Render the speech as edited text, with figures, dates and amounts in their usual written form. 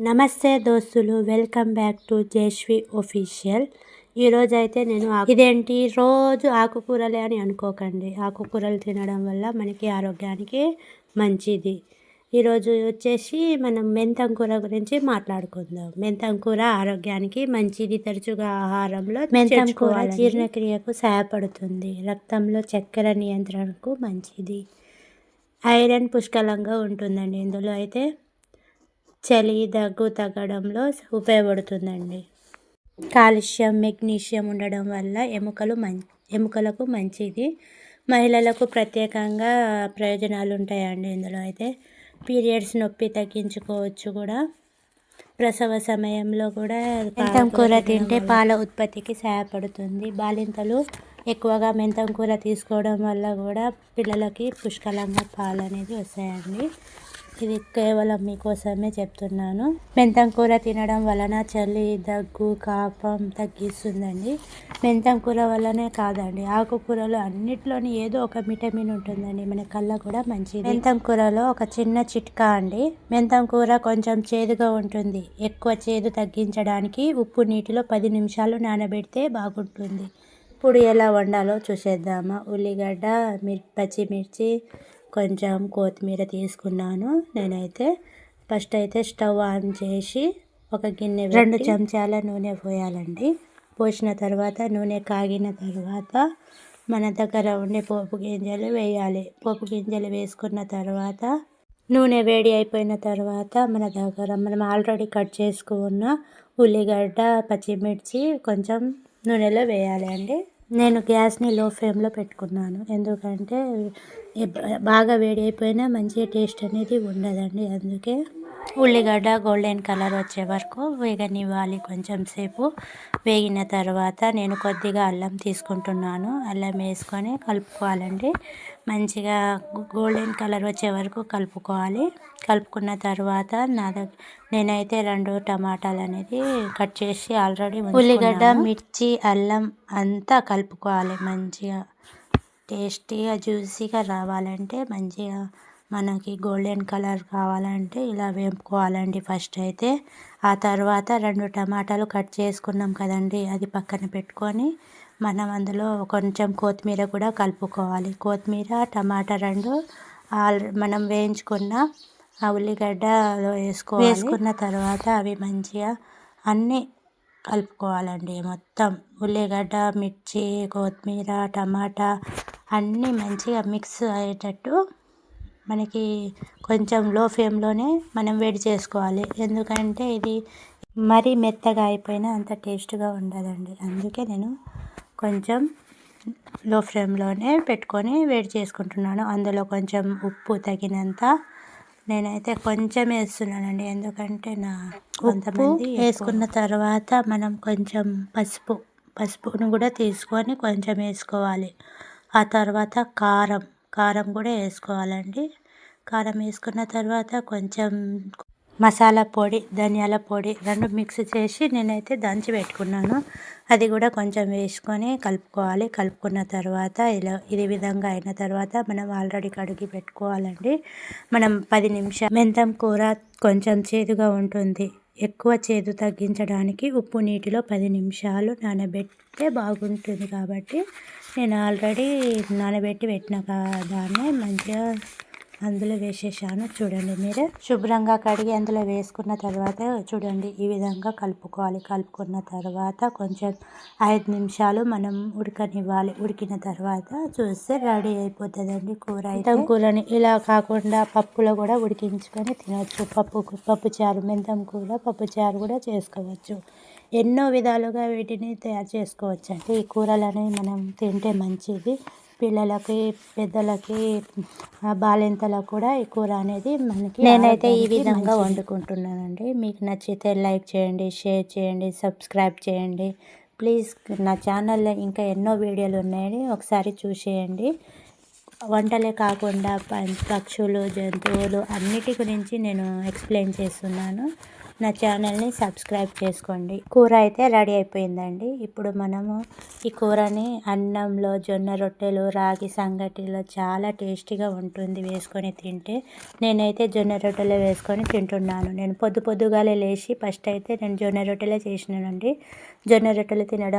నమస్తే దోస్తులు, welcome back to Jayashree official. ఈరోజైతే నేను ఇదేంటి రోజు ఆకుకూరలే అని అనుకోకండి. ఆకుకూరలు తినడం వల్ల మనకి ఆరోగ్యానికి మంచిది. ఈరోజు వచ్చేసి మనం మెంతం కూర గురించి మాట్లాడుకుందాం. మెంతం కూర ఆరోగ్యానికి మంచిది. తరచుగా ఆహారంలో మెంతం కూర జీర్ణక్రియకు సహాయపడుతుంది. రక్తంలో చక్కెర నియంత్రణకు మంచిది. ఐరన్ పుష్కలంగా ఉంటుందండి. ఇందులో అయితే చలి దగ్గు తగ్గడంలో ఉపయోగపడుతుందండి. కాల్షియం మెగ్నీషియం ఉండడం వల్ల ఎముకలకు మంచిది. మహిళలకు ప్రత్యేకంగా ప్రయోజనాలు ఉంటాయండి. ఇందులో అయితే పీరియడ్స్ నొప్పి తగ్గించుకోవచ్చు కూడా. ప్రసవ సమయంలో కూడా మెంతం కూర తింటే పాల ఉత్పత్తికి సహాయపడుతుంది. బాలింతలు ఎక్కువగా మెంతం కూర తీసుకోవడం వల్ల కూడా పిల్లలకి పుష్కలంగా పాలు అనేది వస్తాయండి. ఇది కేవలం మీకోసమే చెప్తున్నాను. మెంతం కూర తినడం వలన చలి దగ్గు కాపం తగ్గిస్తుందండి. మెంతం కూర వల్లనే కాదండి, ఆకుకూరలు అన్నిట్లోని ఏదో ఒక విటమిన్ ఉంటుందండి. మన కళ్ళ కూడా మంచిది. మెంతం కూరలో ఒక చిన్న చిట్కా అండి. మెంతం కూర కొంచెం చేదుగా ఉంటుంది. ఎక్కువ చేదు తగ్గించడానికి ఉప్పు నీటిలో 10 నిమిషాలు నానబెడితే బాగుంటుంది. ఇప్పుడు ఎలా వండాలో చూసేద్దామా. ఉల్లిగడ్డ, పచ్చిమిర్చి, కొంచెం కొత్తిమీర తీసుకున్నాను. నేనైతే ఫస్ట్ అయితే స్టవ్ ఆన్ చేసి ఒక గిన్నె 2 చెంచాల నూనె పోయాలండి. పోసిన తర్వాత నూనె కాగిన తర్వాత మన దగ్గర ఉండే పోపు గింజలు వేయాలి. పోపు గింజలు వేసుకున్న తర్వాత నూనె వేడి అయిపోయిన తర్వాత మన దగ్గర మనం ఆల్రెడీ కట్ చేసుకున్న ఉల్లిగడ్డ, పచ్చిమిర్చి కొంచెం నూనెలో వేయాలి అండి. నేను గ్యాస్ని లో ఫ్లేమ్లో పెట్టుకున్నాను. ఎందుకంటే బాగా వేడి అయిపోయినా మంచిగా టేస్ట్ అనేది ఉండదండి. అందుకే ఉల్లిగడ్డ గోల్డెన్ కలర్ వచ్చే వరకు వేగనివ్వాలి. కొంచెం సేపు వేగిన తర్వాత నేను కొద్దిగా అల్లం తీసుకుంటున్నాను. అల్లం వేసుకొని కలుపుకోవాలండి. మంచిగా గోల్డెన్ కలర్ వచ్చే వరకు కలుపుకోవాలి. కలుపుకున్న తర్వాత నేనైతే 2 టమాటాలు అనేది కట్ చేసి ఆల్రెడీ ఉల్లిగడ్డ, మిర్చి, అల్లం అంతా కలుపుకోవాలి. మంచిగా టేస్టీగా జ్యూసీగా రావాలంటే, మంచిగా మనకి గోల్డెన్ కలర్ కావాలంటే ఇలా వేపుకోవాలండి ఫస్ట్ అయితే. ఆ తర్వాత 2 టమాటాలు కట్ చేసుకున్నాం కదండి, అది పక్కన పెట్టుకొని మనం అందులో కొంచెం కొత్తిమీర కూడా కలుపుకోవాలి. కొత్తిమీర, టమాటా 2 మనం వేయించుకున్న ఆ ఉల్లిగడ్డలో వేసుకున్న తర్వాత అవి మంచిగా అన్నీ కలుపుకోవాలండి. మొత్తం ఉల్లిగడ్డ, మిర్చి, కొత్తిమీర, టమాటా అన్నీ మంచిగా మిక్స్ అయ్యేటట్టు మనకి కొంచెం లో ఫ్లేమ్లోనే మనం వేడి చేసుకోవాలి. ఎందుకంటే ఇది మరీ మెత్తగా అయిపోయినా అంత టేస్ట్గా ఉండదండి. అందుకే నేను కొంచెం లో ఫ్లేమ్లోనే పెట్టుకొని వేడి చేసుకుంటున్నాను. అందులో కొంచెం ఉప్పు తగినంత నేనైతే కొంచెం వేస్తున్నానండి. ఎందుకంటే కొంతమంది వేసుకున్న తర్వాత మనం కొంచెం పసుపును కూడా తీసుకొని కొంచెం వేసుకోవాలి. ఆ తర్వాత కారం కూడా వేసుకోవాలండి. కారం వేసుకున్న తర్వాత కొంచెం మసాలా పొడి, ధనియాల పొడి 2 మిక్స్ చేసి నేనైతే దంచి పెట్టుకున్నాను. అది కూడా కొంచెం వేసుకొని కలుపుకోవాలి. కలుపుకున్న తర్వాత ఇది విధంగా అయిన తర్వాత మనం ఆల్రెడీ కడిగి పెట్టుకోవాలండి. మనం 10 నిమిషాలు మెంతం కూర కొంచెం చేదుగా ఉంటుంది. ఎక్కువ చేదు తగ్గించడానికి ఉప్పు నీటిలో 10 నిమిషాలు నానబెడితే బాగుంటుంది. కాబట్టి నేను ఆల్రెడీ నానబెట్టి పెట్టిన దాన్ని మంచిగా అందులో వేసేసాను. చూడండి, మీరే శుభ్రంగా కడిగి అందులో వేసుకున్న తర్వాత చూడండి ఈ విధంగా కలుపుకోవాలి. కలుపుకున్న తర్వాత కొంచెం 5 నిమిషాలు మనం ఉడకనివ్వాలి. ఉడికిన తర్వాత చూస్తే రెడీ అయిపోతుందండి కూర. మెంతం కూరని ఇలా కాకుండా పప్పులో కూడా ఉడికించుకొని తినవచ్చు. పప్పుచారు, మెంతం కూర పప్పుచారు కూడా చేసుకోవచ్చు. ఎన్నో విధాలుగా వీటిని తయారు చేసుకోవచ్చు అండి. ఈ కూరలు అనేవి మనం తింటే మంచిది. పిల్లలకి, పెద్దలకి, బాలింతలకు కూడా ఈ కూర అనేది మనకి నేనైతే ఈ విధంగా వండుకుంటున్నానండి. మీకు నచ్చితే లైక్ చేయండి, షేర్ చేయండి, సబ్స్క్రైబ్ చేయండి. ప్లీజ్ నా ఛానల్లో ఇంకా ఎన్నో వీడియోలు ఉన్నాయని ఒకసారి చూసేయండి. వంటలే కాకుండా పక్షులు, జంతువులు అన్నిటి గురించి నేను ఎక్స్ప్లెయిన్ చేస్తున్నాను. నా ఛానల్ని సబ్స్క్రైబ్ చేసుకోండి. కూర అయితే రెడీ అయిపోయిందండి. ఇప్పుడు మనము ఈ కూరని అన్నంలో, జొన్న రొట్టెలు, రాగి సంగటిలో చాలా టేస్టీగా ఉంటుంది వేసుకొని తింటే. నేనైతే జొన్న రొట్టెలు వేసుకొని తింటున్నాను. నేను పొద్దుగాలే లేచి ఫస్ట్ అయితే నేను జొన్న రొట్టెలే చేసినానండి. జొన్న రొట్టెలు తినడం